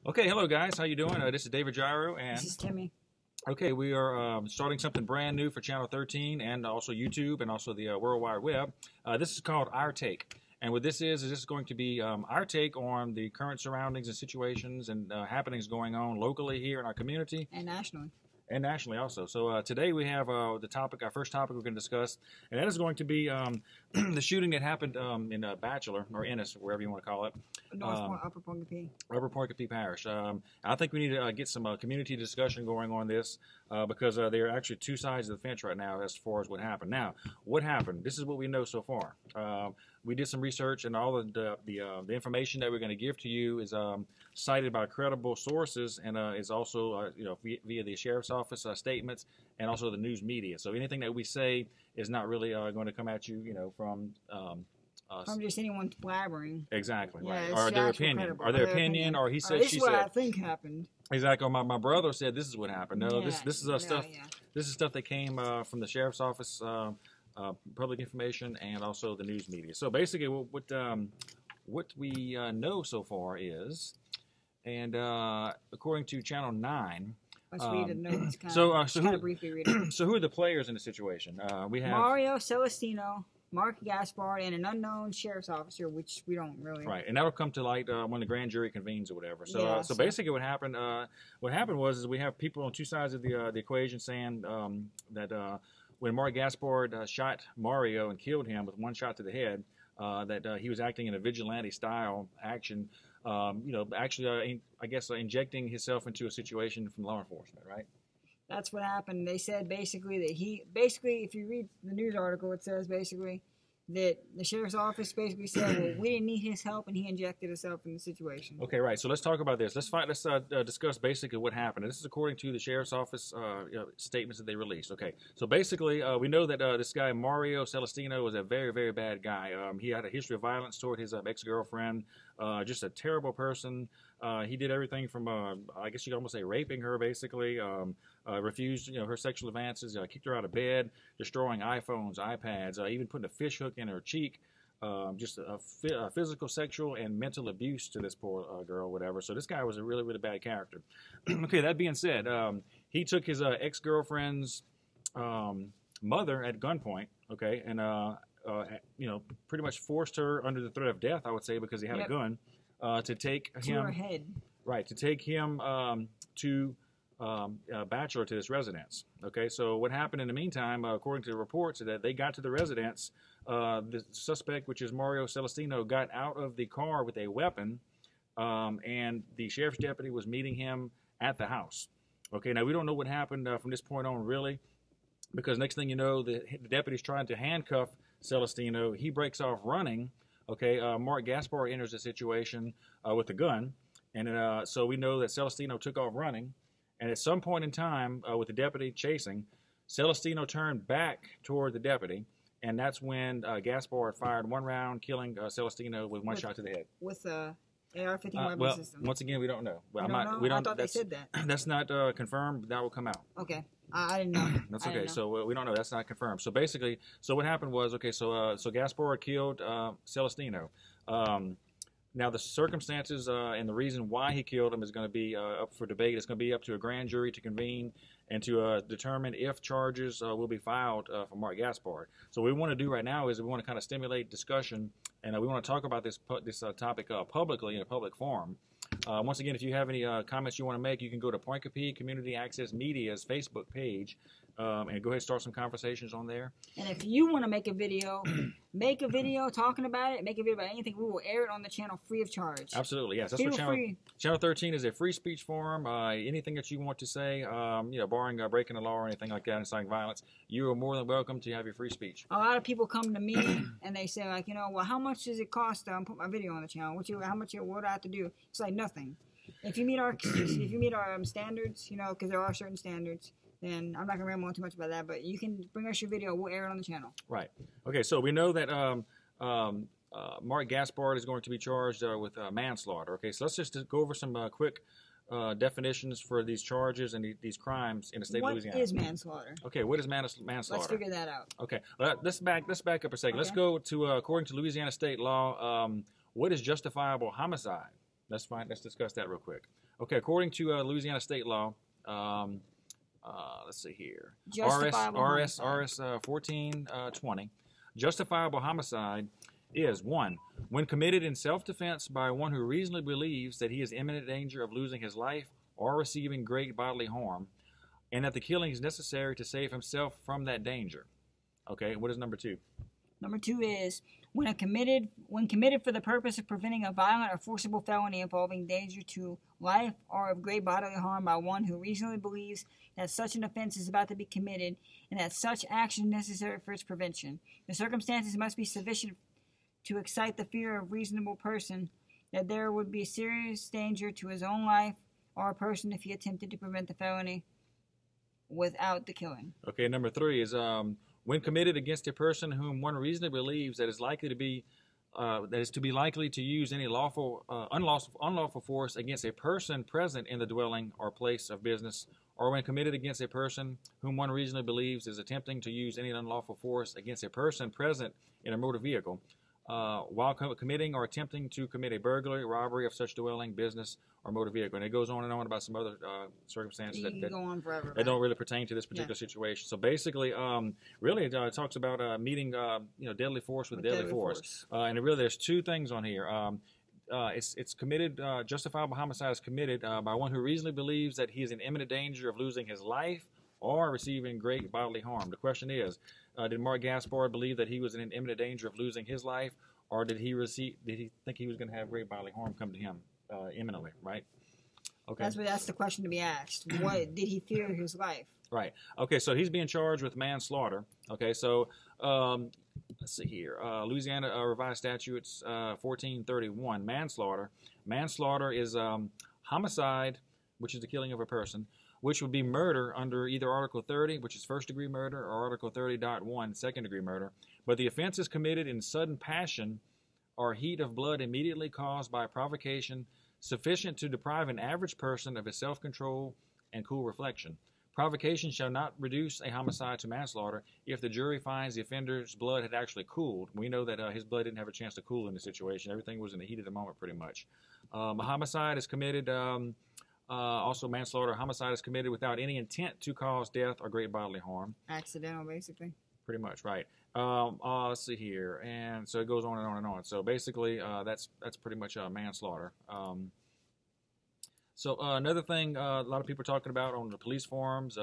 Okay, hello guys, how you doing? This is David Gyro, and This is Timmy. okay, we are starting something brand new for Channel 13 and also YouTube and also the World Wide Web. This is called Our Take, and what this is this is going to be our take on the current surroundings and situations and happenings going on locally here in our community And nationally. and nationally also. So today we have the topic, our first topic we're going to discuss, and that is going to be the shooting that happened in Bachelor, or Ennis, wherever you want to call it. North Point, Upper Point. Upper Point Parish. I think we need to get some community discussion going on this because there are actually two sides of the fence right now as far as what happened. Now, what happened? This is what we know so far. We did some research, and all of the information that we're going to give to you is cited by credible sources, and is also via the sheriff's office statements and also the news media. So anything that we say is not really going to come at you, from just anyone blabbering. Exactly. Yeah, right. it's Or their actual opinion. credible. Or their opinion, or he said, this she is what said. I think happened. Exactly. My brother said this is what happened. No, Yeah, this is stuff. Yeah. This is stuff that came from the sheriff's office, public information, and also the news media. So basically, what we know so far is, and according to Channel 9. Let's read the notes. Briefly read it. So who are the players in the situation? We have Mario Celestino, Mark Gaspard, and an unknown sheriff's officer, which we don't really. Right, and that'll come to light when the grand jury convenes or whatever. So, Yeah, so basically, what happened was we have people on two sides of the equation saying that when Mark Gaspard shot Mario and killed him with one shot to the head, that he was acting in a vigilante style action. Actually, I guess injecting himself into a situation from law enforcement, right? That's what happened. They said basically that if you read the news article, it says basically that the sheriff's office basically said, well, we didn't need his help, and he injected himself in the situation. Okay, right. So let's talk about this. Let's discuss basically what happened. And this is according to the sheriff's office statements that they released. Okay, so basically we know that this guy Mario Celestino was a very, very bad guy. He had a history of violence toward his ex-girlfriend. Just a terrible person. He did everything from, I guess you could almost say, raping her, basically. Refused, her sexual advances. Kicked her out of bed, destroying iPhones, iPads, even putting a fish hook in her cheek. Just a physical, sexual, and mental abuse to this poor girl, whatever. So this guy was a really, really bad character. Okay, that being said, he took his ex-girlfriend's mother at gunpoint, okay, and pretty much forced her under the threat of death, I would say, because he had a gun, to take him to her head. Right, to take him to Bachelor to this residence. Okay, so what happened in the meantime, according to the reports, is that they got to the residence. The suspect, which is Mario Celestino, got out of the car with a weapon, and the sheriff's deputy was meeting him at the house. Okay, now we don't know what happened from this point on, really, because next thing you know, the deputy's trying to handcuff Celestino. He breaks off running. Okay, Mark Gaspard enters the situation with a gun, and so we know that Celestino took off running. And at some point in time, with the deputy chasing, Celestino turned back toward the deputy, and that's when Gaspard fired one round, killing Celestino with one shot to the head. With a AR-15 weapon system. Once again, we don't know. We don't know? I thought they said that. That's not confirmed. That will come out. Okay. I didn't know. That's okay. So we don't know. That's not confirmed. So basically, what happened was, okay, so Gaspard killed Celestino. Now, the circumstances and the reason why he killed him is going to be up for debate. It's going to be up to a grand jury to convene and to determine if charges will be filed for Mark Gaspard. So what we want to do right now is we want to kind of stimulate discussion, and we want to talk about this topic publicly in a public forum. Once again, if you have any comments you want to make, you can go to Poincapi Community Access Media's Facebook page and go ahead and start some conversations on there. And if you want to make a video talking about it, make a video about anything, we will air it on the channel free of charge. Absolutely, yes. That's what Channel 13 is, a free speech forum. Anything that you want to say, barring breaking the law or anything like that, inciting violence, you are more than welcome to have your free speech. A lot of people come to me and they say, like, well, how much does it cost to put my video on the channel? What do I have to do? It's like nothing. If you meet our standards, because there are certain standards, then I'm not going to ramble on too much about that, but you can bring us your video. We'll air it on the channel. Right. Okay, so we know that Mark Gaspard is going to be charged with manslaughter. Okay, so let's just go over some quick definitions for these charges and these crimes in the state of Louisiana. What is manslaughter? Okay, what is manslaughter? Let's figure that out. Okay, let's back up a second. Okay. Let's go to, according to Louisiana state law, what is justifiable homicide? That's fine. Let's discuss that real quick. Okay, according to Louisiana state law, let's see here, RS 1420, justifiable homicide is 1. When committed in self-defense by one who reasonably believes that he is in imminent danger of losing his life or receiving great bodily harm, and that the killing is necessary to save himself from that danger. Okay, what is number 2? Number 2 is when committed for the purpose of preventing a violent or forcible felony involving danger to life or of great bodily harm by one who reasonably believes that such an offense is about to be committed and that such action is necessary for its prevention. The circumstances must be sufficient to excite the fear of a reasonable person that there would be serious danger to his own life or a person if he attempted to prevent the felony without the killing. Okay, number 3 is when committed against a person whom one reasonably believes that is likely to be likely to use any unlawful force against a person present in the dwelling or place of business, or when committed against a person whom one reasonably believes is attempting to use any unlawful force against a person present in a motor vehicle, while committing or attempting to commit a burglary, robbery of such dwelling, business, or motor vehicle. And it goes on and on about some other circumstances that go on forever, that don't really pertain to this particular situation. So basically, really, it talks about meeting deadly force with deadly force. And really, there's 2 things on here. It's committed, justifiable homicide is committed by one who reasonably believes that he is in imminent danger of losing his life or receiving great bodily harm. The question is, did Mark Gaspard believe that he was in imminent danger of losing his life, or did he think he was going to have great bodily harm come to him imminently, right? Okay. That's the question to be asked. What did he fear his life? Right. Okay, so he's being charged with manslaughter. Okay, so let's see here. Louisiana Revised Statutes 1431, manslaughter. Manslaughter is homicide, which is the killing of a person, which would be murder under either Article 30, which is first-degree murder, or Article 30.1, second-degree murder. But the offense is committed in sudden passion or heat of blood immediately caused by provocation sufficient to deprive an average person of his self-control and cool reflection. Provocation shall not reduce a homicide to manslaughter if the jury finds the offender's blood had actually cooled. We know that his blood didn't have a chance to cool in the situation. Everything was in the heat of the moment, pretty much. A homicide is committed, also manslaughter, homicide is committed without any intent to cause death or great bodily harm. Accidental, basically. Pretty much, right. Let's see here. And so it goes on and on and on. So basically, that's pretty much manslaughter. So another thing a lot of people are talking about on the police forums,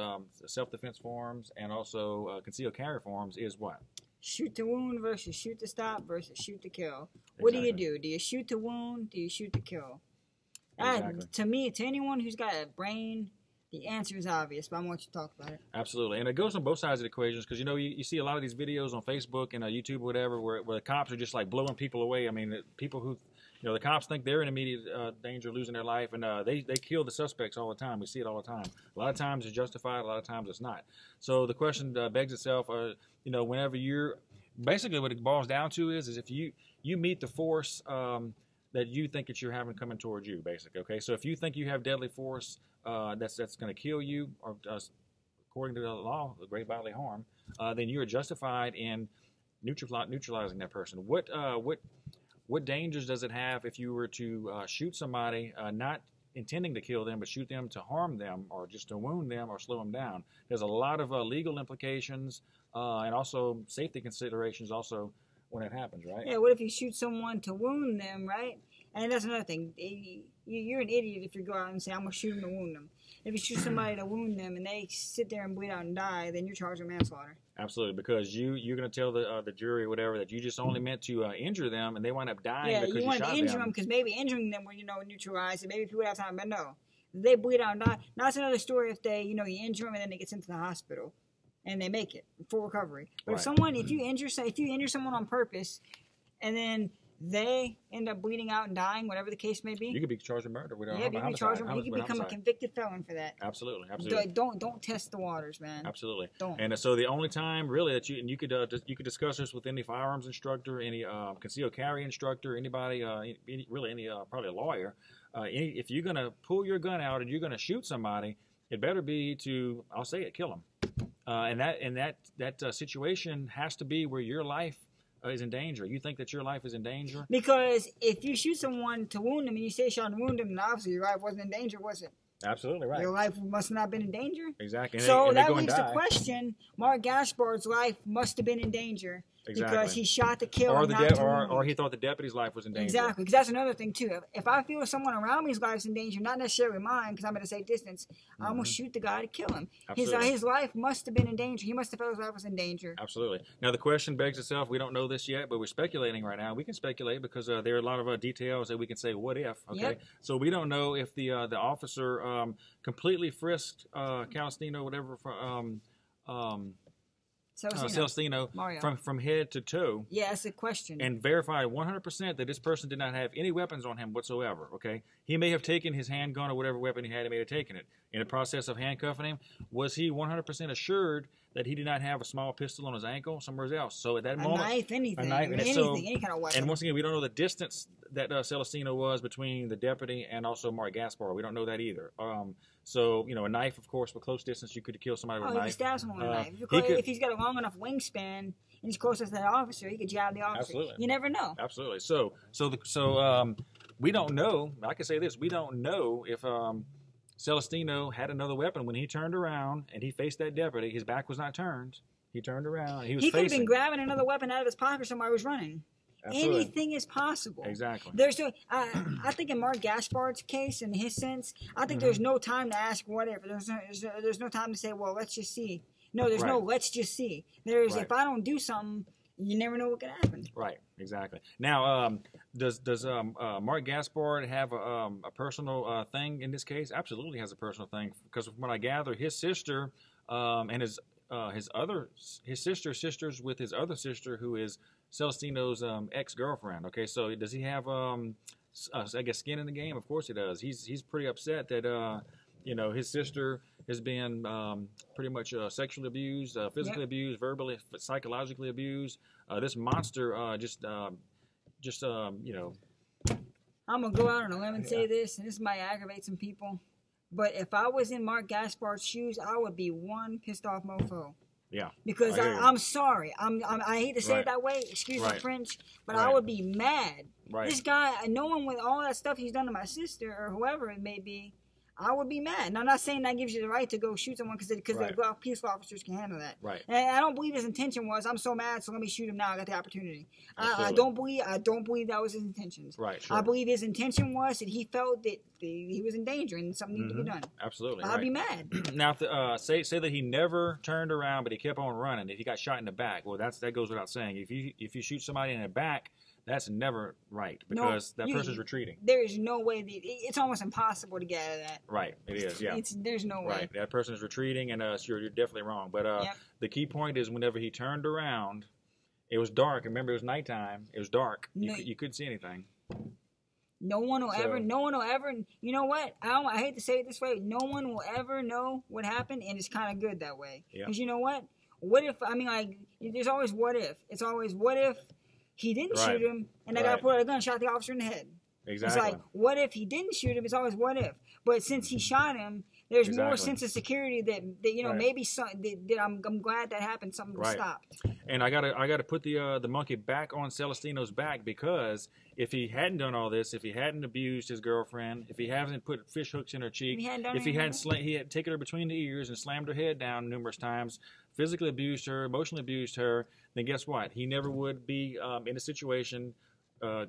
self-defense forums, and also concealed carry forums is what? Shoot to wound versus shoot to stop versus shoot to kill. What do you do? Do you shoot to wound? Do you shoot to kill? Exactly. To me, to anyone who's got a brain, the answer is obvious, but I want you to talk about it. Absolutely. And it goes on both sides of the equations because, you see a lot of these videos on Facebook and YouTube or whatever where the cops are just like blowing people away. I mean, people who, the cops think they're in immediate danger of losing their life, and they kill the suspects all the time. We see it all the time. A lot of times it's justified, a lot of times it's not. So the question begs itself, whenever you're, basically what it boils down to is if you meet the force that you think that you're having coming towards you, basically, okay? So if you think you have deadly force that's going to kill you, or according to the law, the great bodily harm, then you are justified in neutralizing that person. What dangers does it have if you were to shoot somebody, not intending to kill them, but shoot them to harm them or just to wound them or slow them down? There's a lot of legal implications and also safety considerations also when it happens, right? Yeah, what if you shoot someone to wound them, right? And that's another thing. You're an idiot if you go out and say, I'm going to shoot them to wound them. If you shoot somebody to wound them and they sit there and bleed out and die, then you're charged with manslaughter. Absolutely, because you're going to tell the jury or whatever that you just only meant to injure them, and they wind up dying because you shot them. Yeah, you want to injure them because maybe injuring them would, neutralize it. Maybe people have time, but no. They bleed out and die. Now, that's another story if they, you injure them and then they get sent to the hospital and they make it, full recovery. But right. if you injure someone on purpose and then they end up bleeding out and dying, whatever the case may be. You could be charged with murder. You could become a convicted felon for that. Absolutely. Don't test the waters, man. Absolutely. Don't. And so the only time really that you could discuss this with any firearms instructor, any concealed carry instructor, anybody, probably a lawyer. If you're gonna pull your gun out and you're gonna shoot somebody, it better be to, kill them. And that situation has to be where your life is in danger. You think that your life is in danger? Because if you shoot someone to wound them and you say shot and wound them, then obviously your life wasn't in danger, was it? Absolutely right. Your life must not have been in danger. Exactly. So that leaves the question: Mark Gaspard's life must have been in danger. Exactly. Because he shot to kill, or he thought the deputy's life was in danger. Exactly, because that's another thing too. If I feel someone around me's life's in danger, not necessarily mine, because I'm at a safe distance, I'm gonna shoot the guy to kill him. His life must have been in danger. He must have felt his life was in danger. Absolutely. Now the question begs itself. We don't know this yet, but we're speculating right now. We can speculate because there are a lot of details that we can say. What if? Okay. Yep. So we don't know if the officer completely frisked Celestino, whatever, Celestino from head to toe. Yeah, that's the question. And verified 100% that this person did not have any weapons on him whatsoever. Okay, he may have taken his handgun or whatever weapon he had. He may have taken it. In the process of handcuffing him, was he 100% assured that he did not have a small pistol on his ankle somewhere else? So at that moment, a knife, any kind of weapon. And once again, we don't know the distance that Celestino was between the deputy and also Mark Gaspard. We don't know that either. So, a knife, of course, with close distance, you could kill somebody with a knife. He stab someone with a knife. If he's got a long enough wingspan and he's closest to that officer, he could jab the officer. Absolutely. You never know. Absolutely. So we don't know. I can say this: we don't know if Celestino had another weapon when he turned around and he faced that deputy. His back was not turned. He turned around. He could have been grabbing another weapon out of his pocket. Somebody was running. Absolutely. Anything is possible. Exactly. I think in Mark Gaspard's case, in his sense, I think there's no time to ask what if. There's no time to say, well, let's just see. No, there's no let's just see. If I don't do something, you never know what could happen. Right. Exactly. Now, does Mark Gaspard have a personal thing in this case? Absolutely has a personal thing, because from what I gather, his sister and his sisters with his other sister, who is Celestino's ex-girlfriend. Okay, so does he have I guess skin in the game? Of course he does. He's pretty upset that his sister has been pretty much sexually abused, physically abused, verbally, psychologically abused. This monster I'm gonna go out on a limb and say this, and this might aggravate some people, but if I was in Mark Gaspard's shoes, I would be one pissed off mofo. Yeah. Because I'm sorry. I hate to say it that way. Excuse my French, but I would be mad. Right. This guy, knowing with all that stuff he's done to my sister or whoever it may be, I would be mad. And I'm not saying that gives you the right to go shoot someone because the peaceful officers can handle that. Right. And I don't believe his intention was, I'm so mad, so let me shoot him now. I got the opportunity. I don't believe that was his intentions. Right. Sure. I believe his intention was that he felt that he was in danger and something needed to be done. Absolutely. I'd be mad. Now, if say that he never turned around, but he kept on running. If he got shot in the back, well, that goes without saying. If you shoot somebody in the back, that's never right, because that person's retreating. There is no way. It's almost impossible to get out of that. Right, it is, yeah. There's no way. Right, that person's retreating, and you're definitely wrong. But the key point is whenever he turned around, it was dark. Remember, it was nighttime. It was dark. You couldn't see anything. No one will ever. You know what? I hate to say it this way. No one will ever know what happened, and it's kind of good that way. Because you know what? What if? There's always what if. It's always what if he didn't shoot him, and that guy pulled out a gun and shot the officer in the head. Exactly. It's like, what if he didn't shoot him? It's always what if. But since he shot him, there's more sense of security that maybe I'm glad that happened. Something was stopped. And I gotta put the monkey back on Celestino's back, because if he hadn't done all this, if he hadn't abused his girlfriend, if he hasn't put fish hooks in her cheek, he had taken her between the ears and slammed her head down numerous times, physically abused her, emotionally abused her, then guess what? He never would be in a situation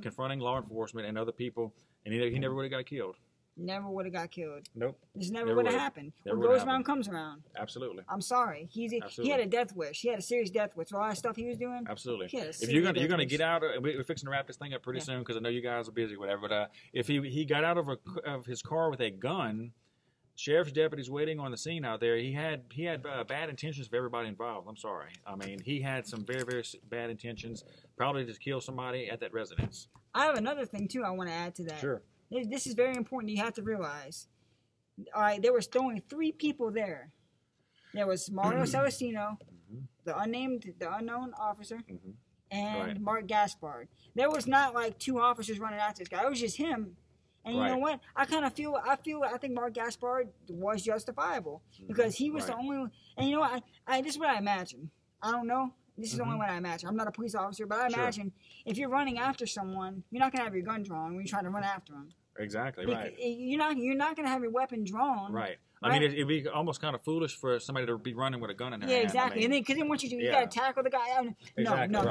confronting law enforcement and other people, and he never would have got killed. Never would have got killed. Nope. This never would have happened. What goes around comes around. Absolutely. I'm sorry. He had a death wish. He had a serious death wish. All that stuff he was doing. Absolutely. If you're gonna get out, we're fixing to wrap this thing up pretty soon, because I know you guys are busy, whatever. But if he got out of his car with a gun, sheriff's deputies waiting on the scene out there. He had bad intentions for everybody involved. I'm sorry. He had some very, very bad intentions, probably to kill somebody at that residence. I have another thing too I want to add to that. Sure. This is very important. You have to realize. All right, there was only 3 people there. There was Mario Celestino, the unknown officer, and Mark Gaspard. There was not like 2 officers running after this guy. It was just him. And you know what? I think Mark Gaspard was justifiable, because he was the only. And you know what? This is what I imagine. I don't know. This is the only one I imagine. I'm not a police officer, but I imagine if you're running after someone, you're not going to have your gun drawn when you try to run after them. Exactly, right. You're not going to have your weapon drawn. Right. I mean, it'd be almost kind of foolish for somebody to be running with a gun in their hand. Yeah, exactly. I mean, and then, because then once you got to tackle the guy. No.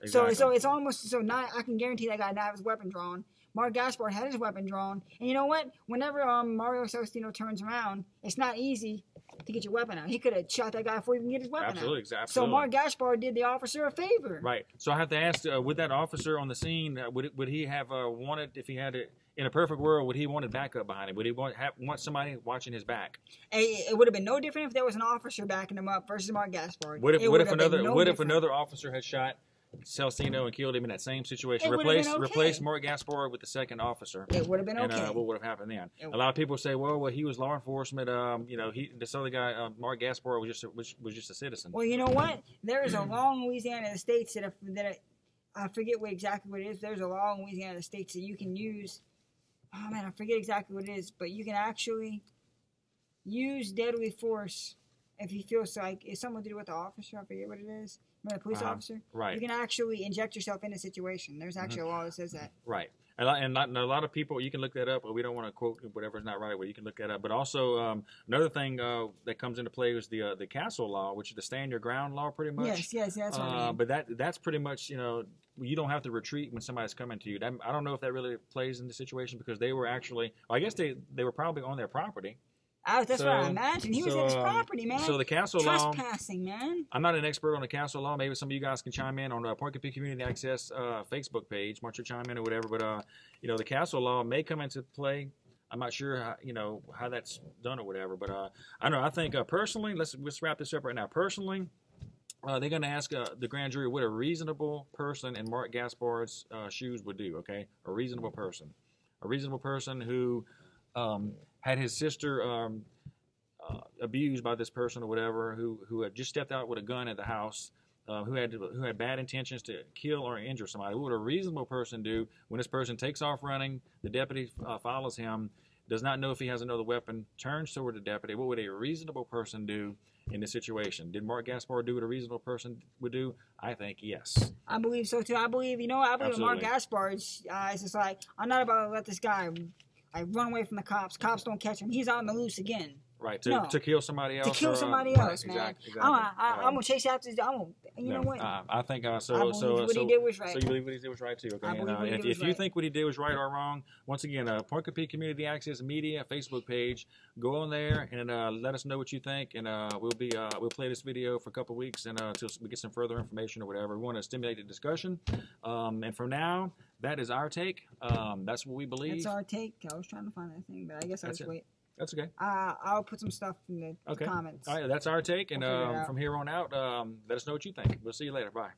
Exactly. So it's almost, now I can guarantee that guy now has his weapon drawn. Mark Gaspard had his weapon drawn. And you know what? Whenever Mario Celestino turns around, it's not easy to get your weapon out. He could have shot that guy before he can get his weapon out. Absolutely. So Mark Gaspard did the officer a favor. Right. So I have to ask, would that officer on the scene, would he have wanted, if he had it, in a perfect world, would he wanted backup behind him? Would he want somebody watching his back? It would have been no different if there was an officer backing him up versus Mark Gaspard. What if another officer had shot Celestino and killed him in that same situation? Replace Mark Gaspard with the second officer. It would have been okay. And what would have happened then? A lot of people say, well, he was law enforcement. This other guy, Mark Gaspard, was just a citizen. Well, you know what? There is a law in Louisiana that states that I forget exactly what it is. There's a law in Louisiana that states that you can use. Oh man, I forget exactly what it is, but you can actually use deadly force if you feel like it's something to do with the officer. I forget what it is. The police officer. Right. You can actually inject yourself in a situation. There's actually a law that says that. Right. And a lot of people, you can look that up, but we don't want to quote whatever's not right. Well, you can look that up. But also, another thing that comes into play is the castle law, which is the stand your ground law, pretty much. Yes, that's what I mean. But that's pretty much, you don't have to retreat when somebody's coming to you. I don't know if that really plays in the situation because they were actually, I guess they were probably on their property. That's what I imagine. He was at his property, man. So the castle law. Trespassing, man. I'm not an expert on the castle law. Maybe some of you guys can chime in on the Point Computer Community Access Facebook page. Want you to chime in or whatever. But, the castle law may come into play. I'm not sure, how that's done or whatever. But I don't know. I think personally, let's wrap this up right now. Personally, they're going to ask the grand jury what a reasonable person in Mark Gaspard's shoes would do, okay? A reasonable person. A reasonable person who had his sister abused by this person or whatever, who had just stepped out with a gun at the house, who had bad intentions to kill or injure somebody. What would a reasonable person do when this person takes off running, the deputy follows him, does not know if he has another weapon, turns toward the deputy? What would a reasonable person do in this situation? Did Mark Gaspard do what a reasonable person would do? I think yes. I believe so too. I believe Mark Gaspard is just like, I'm not about to let this guy run away from the cops. Cops don't catch him. He's on the loose again. Right, to kill somebody else. To kill somebody else, man. Exactly. I'm going to chase after this. You know what? I think so. I believe what he did was right. So you believe what he did was right, too, okay? I believe and if you think what he did was right or wrong, once again, Point Computer Community Access Media Facebook page, go on there and let us know what you think, and we'll play this video for a couple weeks until we get some further information or whatever. We want to stimulate the discussion. And from now, that is our take. That's what we believe. That's our take. I was trying to find that thing, but I guess I'll just wait. That's okay. I'll put some stuff in the comments. All right, that's our take, and from here on out, let us know what you think. We'll see you later. Bye.